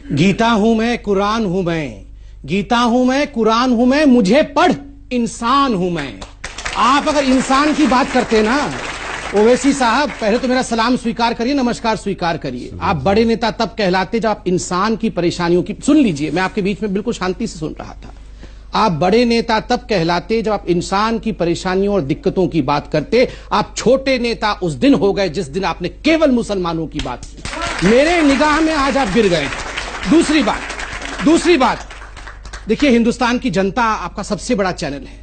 गीता हूं मैं, कुरान हूं मैं, गीता हूं मैं, कुरान हूं मैं, मुझे पढ़ इंसान हूं मैं। आप अगर इंसान की बात करते ना ओवैसी साहब, पहले तो मेरा सलाम स्वीकार करिए, नमस्कार स्वीकार करिए। आप बड़े नेता तब कहलाते जब आप इंसान की परेशानियों की, सुन लीजिए, मैं आपके बीच में बिल्कुल शांति से सुन रहा था। आप बड़े नेता तब कहलाते जब आप इंसान की परेशानियों और दिक्कतों की बात करते। आप छोटे नेता उस दिन हो गए जिस दिन आपने केवल मुसलमानों की बात की। मेरे निगाह में आज आप गिर गए। दूसरी बात देखिए, हिंदुस्तान की जनता आपका सबसे बड़ा चैनल है,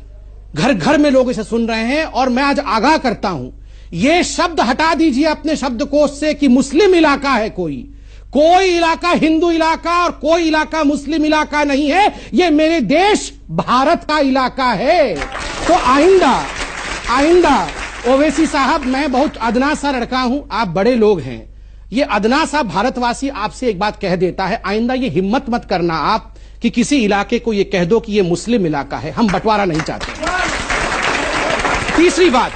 घर घर में लोग इसे सुन रहे हैं, और मैं आज आगाह करता हूं, यह शब्द हटा दीजिए अपने शब्दकोश से कि मुस्लिम इलाका है। कोई इलाका हिंदू इलाका और कोई इलाका मुस्लिम इलाका नहीं है। यह मेरे देश भारत का इलाका है। तो आइंदा ओवैसी साहब, मैं बहुत अदना सा लड़का हूं, आप बड़े लोग हैं, ये अदना सा भारतवासी आपसे एक बात कह देता है, आइंदा ये हिम्मत मत करना आप कि किसी इलाके को ये कह दो कि ये मुस्लिम इलाका है। हम बंटवारा नहीं चाहते। तीसरी बात,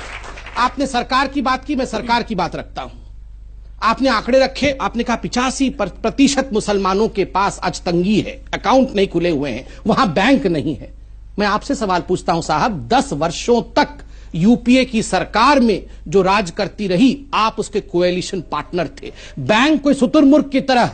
आपने सरकार की बात की, मैं सरकार की बात रखता हूं। आपने आंकड़े रखे, आपने कहा 85% मुसलमानों के पास आज तंगी है, अकाउंट नहीं खुले हुए हैं, वहां बैंक नहीं है। मैं आपसे सवाल पूछता हूं साहब, 10 वर्षों तक यूपीए की सरकार में जो राज करती रही, आप उसके कोएलिशन पार्टनर थे। बैंक कोई शुतुरमुर्ग की तरह,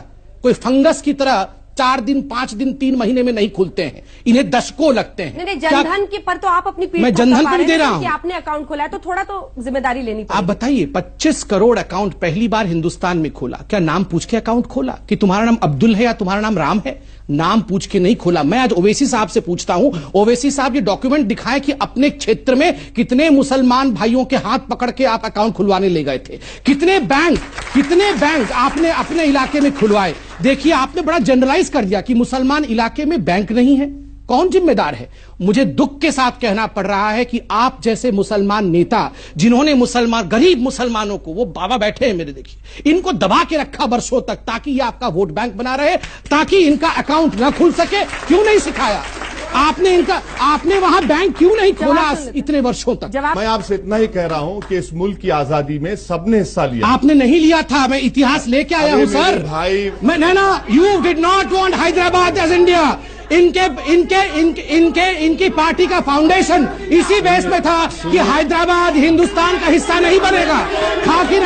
कोई फंगस की तरह 4 दिन 5 दिन 3 महीने में नहीं खुलते हैं, इन्हें दशकों लगते हैं। नहीं, जनधन के पर तो आप अपनी पीठ मैं जनधन पर दे रहा हूं, आपने अकाउंट खोला है तो थोड़ा तो जिम्मेदारी लेनी पड़ेगी। आप बताइए, 25 करोड़ अकाउंट पहली बार हिंदुस्तान में खोला, क्या नाम पूछ के अकाउंट खोला कि तुम्हारा नाम अब्दुल है या तुम्हारा नाम राम है? नाम पूछ के नहीं खोला। मैं आज ओवैसी साहब से पूछता हूं, ओवैसी साहब ये डॉक्यूमेंट दिखाएं कि अपने क्षेत्र में कितने मुसलमान भाइयों के हाथ पकड़ के आप अकाउंट खुलवाने ले गए थे, कितने बैंक आपने अपने इलाके में खुलवाए। देखिए, आपने बड़ा जनरलाइज कर दिया कि मुसलमान इलाके में बैंक नहीं है। कौन जिम्मेदार है? मुझे दुख के साथ कहना पड़ रहा है कि आप जैसे मुसलमान नेता, जिन्होंने गरीब मुसलमानों को, वो बाबा बैठे हैं मेरे, देखिए, इनको दबा के रखा वर्षों तक ताकि ये आपका वोट बैंक बना रहे, ताकि इनका अकाउंट ना खुल सके। क्यों नहीं सिखाया आपने वहां बैंक क्यों नहीं खोला इतने वर्षों तक? मैं आपसे इतना ही कह रहा हूं कि इस मुल्क की आजादी में सबने हिस्सा लिया। आपने नहीं लिया था, मैं इतिहास लेके आया हूं सर भाई। You did not want Hyderabad as India. इनकी पार्टी का फाउंडेशन इसी बेस में था कि हैदराबाद हिंदुस्तान का हिस्सा नहीं बनेगा। था कि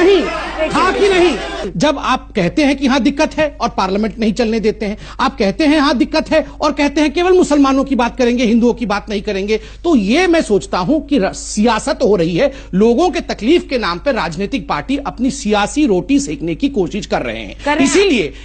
नहीं? जब आप कहते हैं कि यहां दिक्कत है और पार्लियामेंट नहीं चलने देते हैं, आप कहते हैं यहां दिक्कत है और कहते हैं केवल मुसलमानों की बात करेंगे, हिंदुओं की बात नहीं करेंगे, तो ये मैं सोचता हूं कि सियासत हो रही है। लोगों के तकलीफ के नाम पर राजनीतिक पार्टी अपनी सियासी रोटी सेकने की कोशिश कर रहे हैं।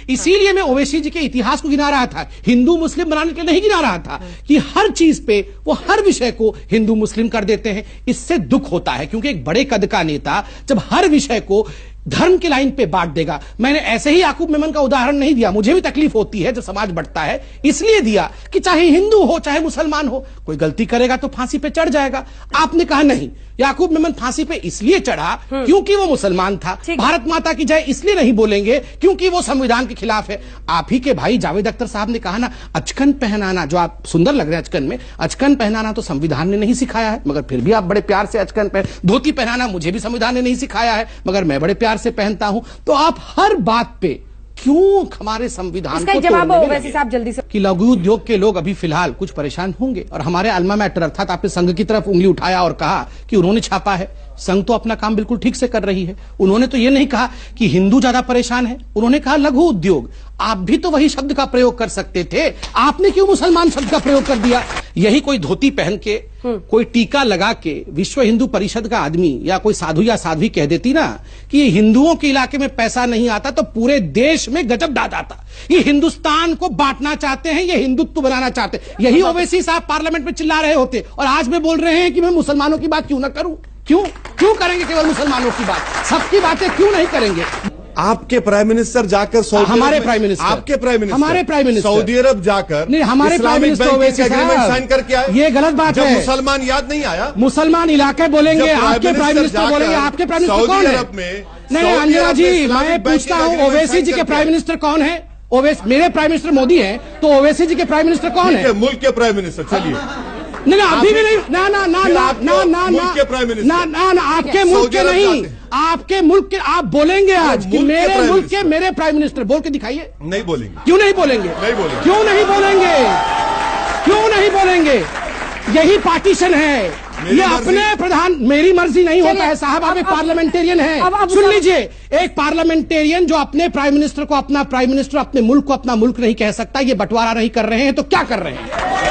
इसीलिए मैं ओवैसी जी के इतिहास को गिना रहा था, हिंदू मुस्लिम बनाने के लिए नहीं गिना रहा था कि हर चीज पे वो हर विषय को हिंदू मुस्लिम कर देते हैं। इससे दुख होता है, क्योंकि एक बड़े कद का नेता जब हर विषय को धर्म के लाइन पे बांट देगा। मैंने ऐसे ही याकूब मेमन का उदाहरण नहीं दिया, मुझे भी तकलीफ होती है जब समाज बढ़ता है, इसलिए दिया कि चाहे हिंदू हो चाहे मुसलमान हो, कोई गलती करेगा तो फांसी पे चढ़ जाएगा। आपने कहा नहीं, याकूब मेमन फांसी पे इसलिए चढ़ा क्योंकि वो मुसलमान था। भारत माता की जय इसलिए नहीं बोलेंगे क्योंकि वो संविधान के खिलाफ है। आप ही के भाई जावेद अख्तर साहब ने कहा ना, अचकन पहनाना, जो आप सुंदर लग रहे हैं अचकन में, अचकन पहनाना तो संविधान ने नहीं सिखाया है, मगर फिर भी आप बड़े प्यार से अचकन पहन। धोती पहनाना मुझे भी संविधान ने नहीं सिखाया है, मगर मैं बड़े प्यार से पहनता हूं। तो आप हर बात पे क्यों हमारे संविधान को जवाब ओवैसी साहब जल्दी से कि लघु उद्योग के लोग अभी फिलहाल कुछ परेशान होंगे, और हमारे अल्मा मैटर अर्थात आपने संघ की तरफ उंगली उठाया और कहा कि उन्होंने छापा है। संघ तो अपना काम बिल्कुल ठीक से कर रही है। उन्होंने तो यह नहीं कहा कि हिंदू ज्यादा परेशान है, उन्होंने कहा लघु उद्योग। आप भी तो वही शब्द का प्रयोग कर सकते थे, आपने क्यों मुसलमान शब्द का प्रयोग कर दिया? यही कोई धोती पहन के, कोई टीका लगा के विश्व हिंदू परिषद का आदमी या कोई साधु या साध्वी कह देती ना कि हिंदुओं के इलाके में पैसा नहीं आता, तो पूरे देश में गजब डाल जाता। ये हिंदुस्तान को बांटना चाहते हैं, ये हिंदुत्व बनाना चाहते हैं। यही ओवैसी साहब पार्लियामेंट में चिल्ला रहे होते, और आज में बोल रहे हैं कि मैं मुसलमानों की बात क्यों ना करूं। क्यों करेंगे केवल मुसलमानों की बात? सबकी बातें क्यों नहीं करेंगे? आपके प्राइम मिनिस्टर जाकर हमारे प्राइम मिनिस्टर सऊदी अरब जाकर नहीं, हमारे प्राइम मिनिस्टर एग्रीमेंट साइन करके आए। ये गलत बात है। मुसलमान याद नहीं आया? मुसलमान इलाके बोलेंगे, आपके प्राइम मिनिस्टर बोलेंगे। आपके प्राइम मिनिस्टर कौन है? नहीं अंजना जी, मैं पूछता हूँ ओवैसी जी के प्राइम मिनिस्टर कौन है? मेरे प्राइम मिनिस्टर मोदी है, तो ओवैसी जी के प्राइम मिनिस्टर कौन है? मुल्क के प्राइम मिनिस्टर। चलिए, नहीं अभी भी नहीं, ना आपके मुल्क के नहीं, आपके मुल्क के आप बोलेंगे आज कि मुल्क के मेरे प्राइम मुल्क के मिनिस्टर। मेरे प्राइम मिनिस्टर, बोल के दिखाइए। नहीं बोलेंगे। क्यों नहीं बोलेंगे? नहीं बोलेंगे। क्यों नहीं बोलेंगे? क्यों नहीं बोलेंगे? यही पार्टीशन है। ये अपने प्रधान, मेरी मर्जी नहीं होता है साहब, आप एक पार्लियामेंटेरियन है। सुन लीजिए, एक पार्लियामेंटेरियन जो अपने प्राइम मिनिस्टर को अपना प्राइम मिनिस्टर, अपने मुल्क को अपना मुल्क नहीं कह सकता, ये बंटवारा नहीं कर रहे हैं तो क्या कर रहे हैं?